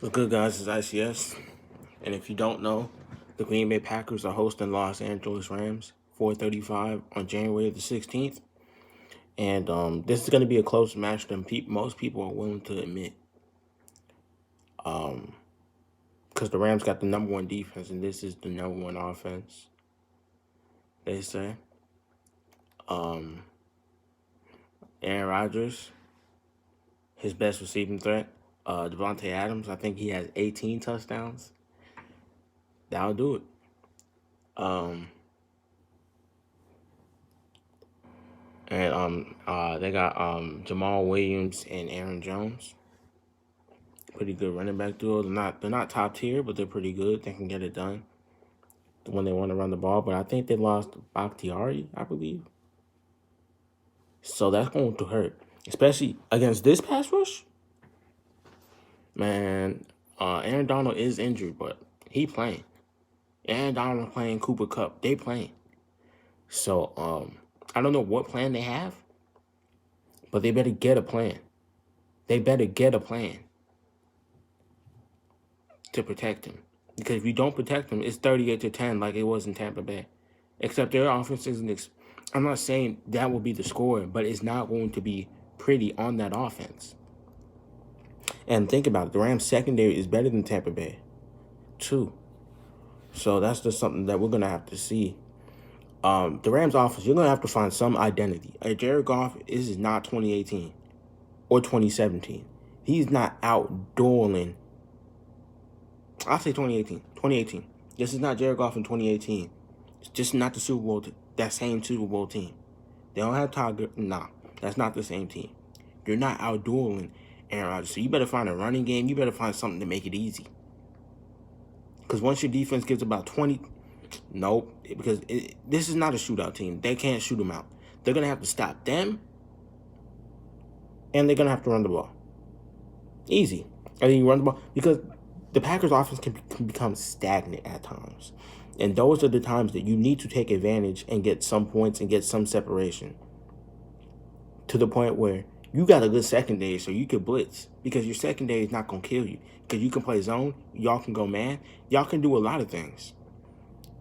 What's good, guys? It's ICS. And if you don't know, the Green Bay Packers are hosting Los Angeles Rams 4:35 on January the 16th. And this is going to be a closer match than most people are willing to admit. Because the Rams got the number one defense, and this is the number one offense, they say. Aaron Rodgers, his best receiving threat. Devontae Adams, I think he has 18 touchdowns. That'll do it. And they got Jamal Williams and Aaron Jones. Pretty good running back duo. They're not top tier, but they're pretty good. They can get it done when they want to run the ball. But I think they lost Bakhtiari, I believe. So that's going to hurt, especially against this pass rush. Man, Aaron Donald is injured, but he playing. Aaron Donald playing, Cooper Kupp, they playing. So I don't know what plan they have, but they better get a plan. They better get a plan to protect him. Because if you don't protect him, it's 38-10 like it was in Tampa Bay. Except their offense isn't. I'm not saying that will be the score, but it's not going to be pretty on that offense. And think about it. The Rams secondary is better than Tampa Bay, too. So that's just something that we're going to have to see. The Rams offense, you're going to have to find some identity. Jared Goff, this is not 2018 or 2017. He's not outdoing. I'll say 2018. 2018. This is not Jared Goff in 2018. It's just not the Super Bowl. That same Super Bowl team. They don't have Todd. Nah, that's not the same team. You're not outdueling Aaron Rodgers. So you better find a running game. You better find something to make it easy. Because once your defense gets about 20, nope. Because this is not a shootout team. They can't shoot them out. They're going to have to stop them. And they're going to have to run the ball. Easy. And then you run the ball. Because the Packers' offense can become stagnant at times. And those are the times that you need to take advantage and get some points and get some separation. To the point where you got a good secondary so you can blitz. Because your secondary is not going to kill you. Because you can play zone. Y'all can go man. Y'all can do a lot of things.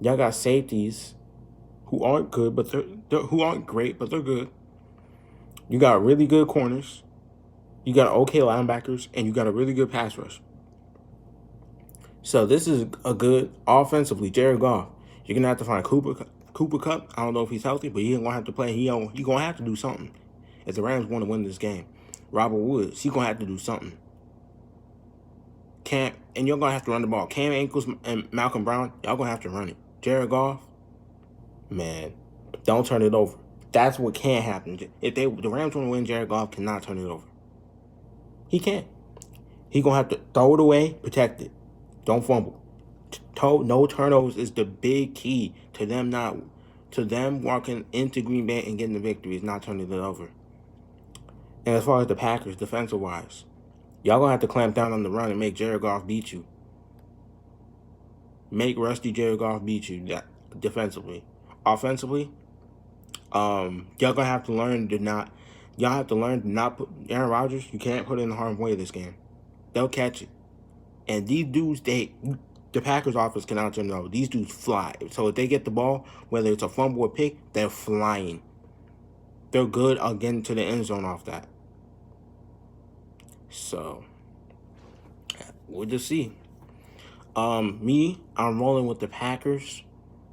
Y'all got safeties who aren't good, but who aren't great, but they're good. You got really good corners. You got okay linebackers. And you got a really good pass rush. So this is a good offensively. Jared Goff, you're gonna have to find Cooper Kupp. I don't know if he's healthy, but he ain't gonna have to play. He gonna have to do something if the Rams want to win this game. Robert Woods, he's gonna have to do something. And you're gonna have to run the ball. Cam Akers and Malcolm Brown, y'all gonna have to run it. Jared Goff, man, don't turn it over. That's what can happen. If the Rams want to win, Jared Goff cannot turn it over. He can't. He gonna have to throw it away, protect it. Don't fumble. No turnovers is the big key to them walking into Green Bay and getting the victory. Is not turning it over. And as far as the Packers, defensive wise, y'all gonna have to clamp down on the run and make Jared Goff beat you. Make rusty Jared Goff beat you defensively. Offensively, y'all gonna have to learn to not. Y'all have to learn to not put Aaron Rodgers. You can't put it in the harm's way this game. They'll catch it. And these dudes, the Packers offense cannot turn it over. These dudes fly. So if they get the ball, whether it's a fumble or pick, they're flying. They're good at getting to the end zone off that. So we'll just see. I'm rolling with the Packers,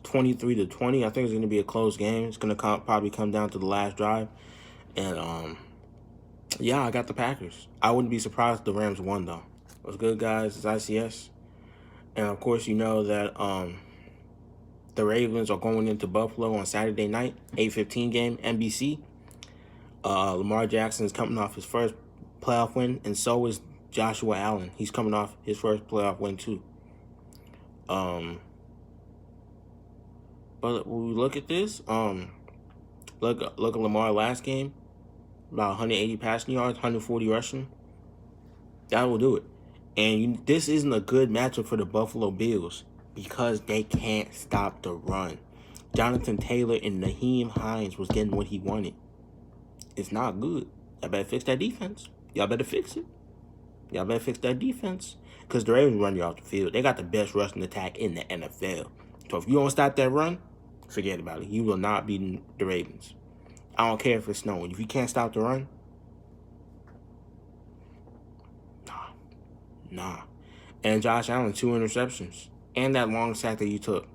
23-20. I think it's going to be a close game. It's going to probably come down to the last drive. And yeah, I got the Packers. I wouldn't be surprised if the Rams won though. What's good, guys? It's ICS. And, of course, you know that the Ravens are going into Buffalo on Saturday night, 8:15 game, NBC. Lamar Jackson is coming off his first playoff win, and so is Joshua Allen. He's coming off his first playoff win, too. But when we look at this, look at Lamar last game, about 180 passing yards, 140 rushing. That will do it. And this isn't a good matchup for the Buffalo Bills because they can't stop the run. Jonathan Taylor and Nyheim Hines was getting what he wanted. It's not good. Y'all better fix that defense. Y'all better fix it. Y'all better fix that defense. Because the Ravens run you off the field. They got the best rushing attack in the NFL. So if you don't stop that run, forget about it. You will not beat the Ravens. I don't care if it's snowing. If you can't stop the run, nah. And Josh Allen, 2 interceptions. And that long sack that you took.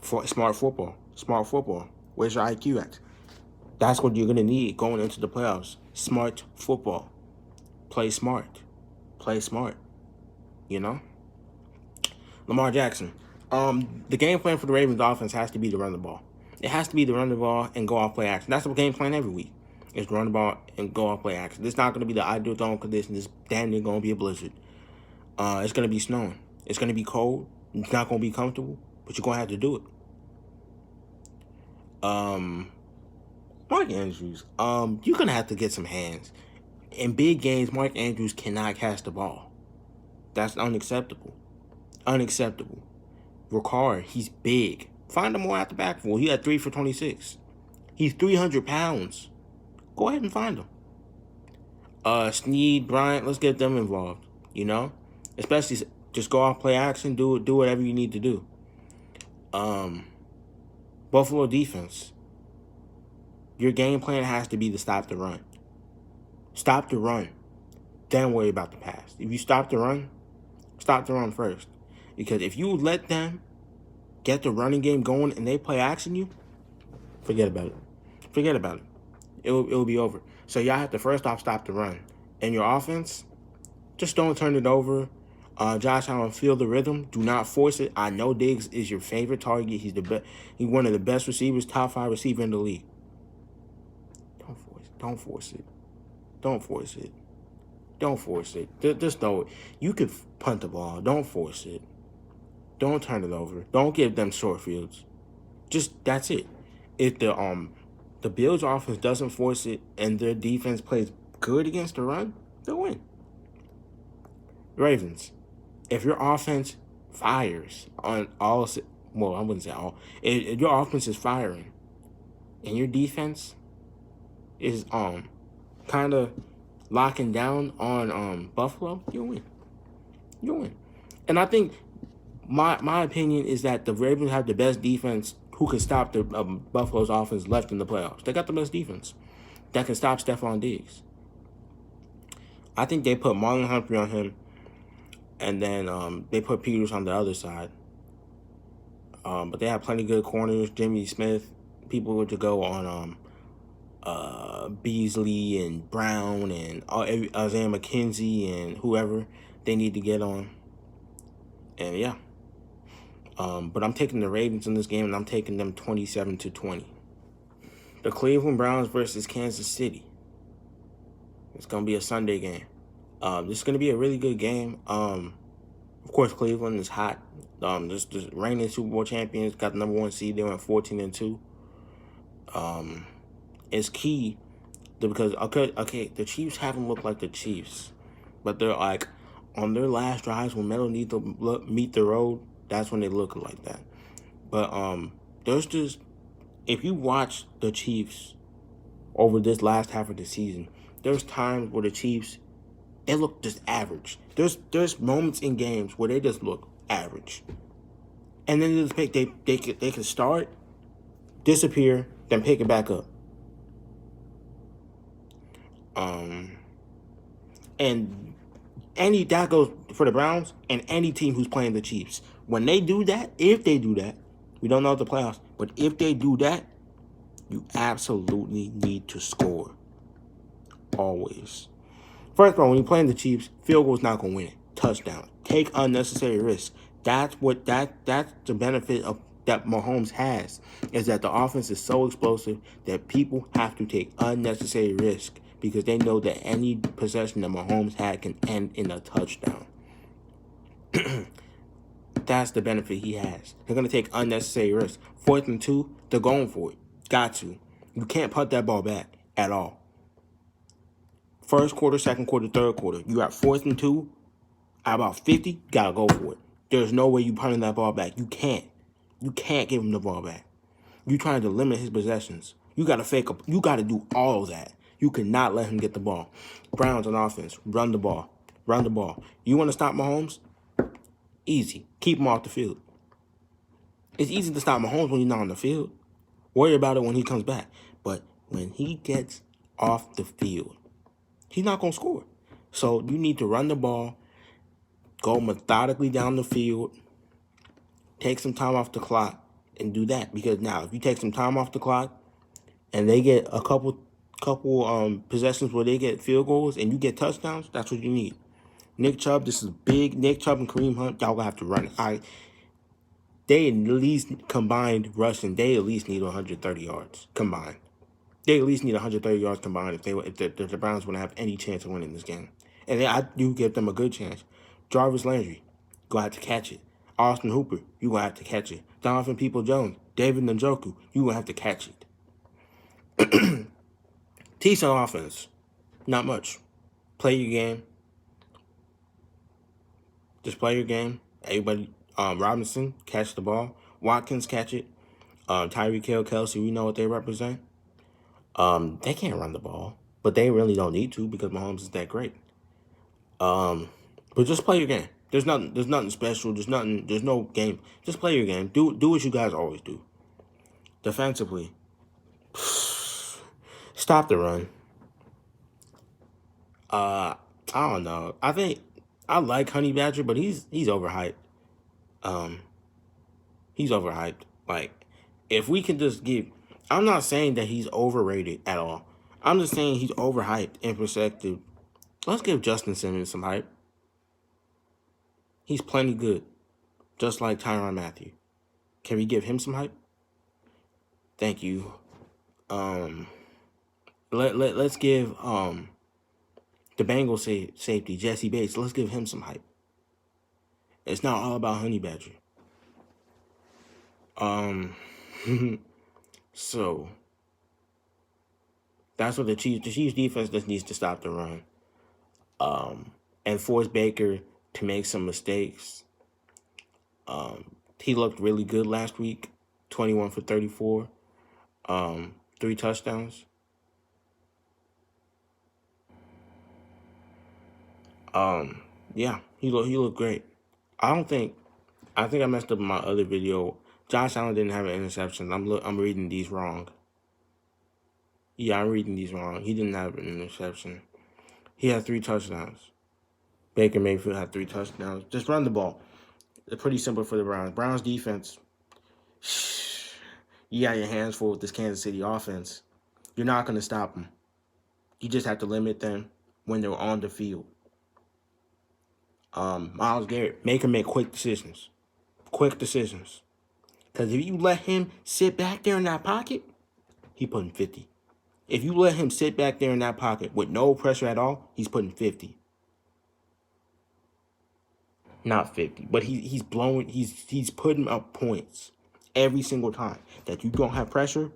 For smart football. Smart football. Where's your IQ at? That's what you're going to need going into the playoffs. Smart football. Play smart. Play smart. You know? Lamar Jackson. The game plan for the Ravens offense has to be to run the ball. It has to be to run the ball and go off play action. That's the game plan every week. Is run the ball and go off play action. It's not going to be the ideal throwing condition. It's damn near going to be a blizzard. It's going to be snowing. It's going to be cold. It's not going to be comfortable. But you're going to have to do it. Mark Andrews. You're going to have to get some hands. In big games, Mark Andrews cannot catch the ball. That's unacceptable. Unacceptable. Ricard, he's big. Find him more at the backfield. He had 3 for 26. He's 300 pounds. Go ahead and find him. Snead, Bryant, let's get them involved. You know? Especially just go off play action, do whatever you need to do. Buffalo defense. Your game plan has to be to stop the run. Stop the run. Then worry about the pass. If you stop the run first. Because if you let them get the running game going and they play action you, forget about it. Forget about it. It'll be over. So y'all have to first off stop the run. And your offense, just don't turn it over. Josh Allen, feel the rhythm. Do not force it. I know Diggs is your favorite target. He's one of the best receivers, top 5 receiver in the league. Don't force it. Don't force it. Don't force it. Just know you could punt the ball. Don't force it. Don't turn it over. Don't give them short fields. Just that's it. If the Bills offense doesn't force it and their defense plays good against the run, they'll win. Ravens, if your offense fires on all, well, I wouldn't say all. If your offense is firing and your defense is kind of locking down on Buffalo, you'll win. You'll win. And I think my opinion is that the Ravens have the best defense who can stop the Buffalo's offense left in the playoffs. They got the best defense that can stop Stephon Diggs. I think they put Marlon Humphrey on him, and then they put Peters on the other side. But they have plenty of good corners. Jimmy Smith, people to go on Beasley and Brown and Isaiah McKenzie and whoever they need to get on. And yeah. But I'm taking the Ravens in this game, and I'm taking them 27-20. The Cleveland Browns versus Kansas City. It's going to be a Sunday game. This is going to be a really good game. Of course, Cleveland is hot. Just the reigning Super Bowl champions, got the number 1 seed. They went 14-2. It's key because, okay, the Chiefs haven't looked like the Chiefs. But they're like, on their last drives when Metal need to meet the road, that's when they look like that. But there's just, if you watch the Chiefs over this last half of the season, there's times where the Chiefs, they look just average. There's moments in games where they just look average. And then they can start, disappear, then pick it back up. And that goes for the Browns and any team who's playing the Chiefs. When they do that, if they do that, we don't know the playoffs, but if they do that, you absolutely need to score. Always. First of all, when you're playing the Chiefs, field goal's not gonna win it. Touchdown. Take unnecessary risks. That's the benefit of that Mahomes has, is that the offense is so explosive that people have to take unnecessary risk because they know that any possession that Mahomes had can end in a touchdown. That's the benefit he has. They're going to take unnecessary risks. 4th and 2, they're going for it. Got to. You can't punt that ball back at all. First quarter, second quarter, third quarter. You got 4th and 2, at about 50, you got to go for it. There's no way you punting that ball back. You can't. You can't give him the ball back. You're trying to limit his possessions. You got to fake up. You got to do all of that. You cannot let him get the ball. Browns on offense, run the ball. Run the ball. You want to stop Mahomes? Easy. Keep him off the field. It's easy to stop Mahomes when he's not on the field. Worry about it when he comes back. But when he gets off the field, he's not going to score. So you need to run the ball, go methodically down the field, take some time off the clock, and do that. Because now, if you take some time off the clock and they get a couple possessions where they get field goals and you get touchdowns, that's what you need. Nick Chubb, this is big. Nick Chubb and Kareem Hunt, y'all gonna have to run it. They at least combined rushing, they at least need 130 yards combined. They at least need 130 yards combined if the Browns want to have any chance of winning this game. And I do give them a good chance. Jarvis Landry, gonna have to catch it. Austin Hooper, you gonna have to catch it. Donovan People-Jones, David Njoku, you gonna have to catch it. Decent offense, not much. Play your game. Just play your game. Everybody, Robinson, catch the ball. Watkins, catch it. Tyreek Hill, Kelsey, we know what they represent. They can't run the ball, but they really don't need to because Mahomes is that great. But just play your game. There's nothing special. There's no game. Just play your game. Do what you guys always do. Defensively, stop the run. I don't know. I think I like Honey Badger, but he's overhyped. He's overhyped. Like, if we can just give, I'm not saying that he's overrated at all. I'm just saying he's overhyped in perspective. Let's give Justin Simmons some hype. He's plenty good, just like Tyrann Mathieu. Can we give him some hype? Thank you. Let's give the Bengals safety Jesse Bates. Let's give him some hype. It's not all about Honey Badger. So that's what the Chiefs defense just needs to stop the run. And force Baker to make some mistakes. He looked really good last week, 21 for 34, 3 touchdowns. Yeah, he looked great. I think I messed up in my other video. Josh Allen didn't have an interception. I'm reading these wrong. Yeah, I'm reading these wrong. He didn't have an interception. He had 3 touchdowns. Baker Mayfield had 3 touchdowns. Just run the ball. It's pretty simple for the Browns. Browns defense, you got your hands full with this Kansas City offense. You're not going to stop them. You just have to limit them when they're on the field. Myles Garrett, make him make quick decisions. Quick decisions. Because if you let him sit back there in that pocket, he putting 50. If you let him sit back there in that pocket with no pressure at all, he's putting 50. Not 50, but he's putting up points every single time that you don't have pressure.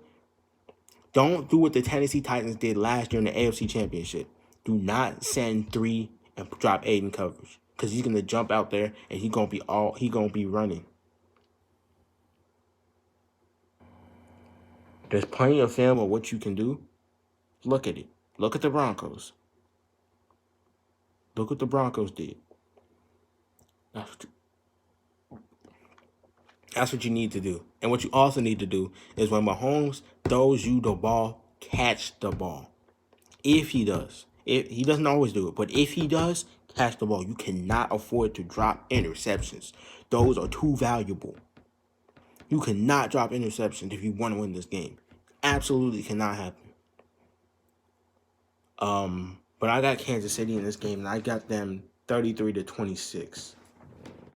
Don't do what the Tennessee Titans did last year in the AFC Championship. Do not send 3 and drop 8 in coverage because he's gonna jump out there and he's gonna be running. There's plenty of film of what you can do. Look at it. Look at the Broncos. Look what the Broncos did. That's what you need to do. And what you also need to do is when Mahomes throws you the ball, catch the ball. If he does. He doesn't always do it, but if he does, catch the ball. You cannot afford to drop interceptions. Those are too valuable. You cannot drop interceptions if you want to win this game. Absolutely cannot happen. But I got Kansas City in this game, and I got them 33-26.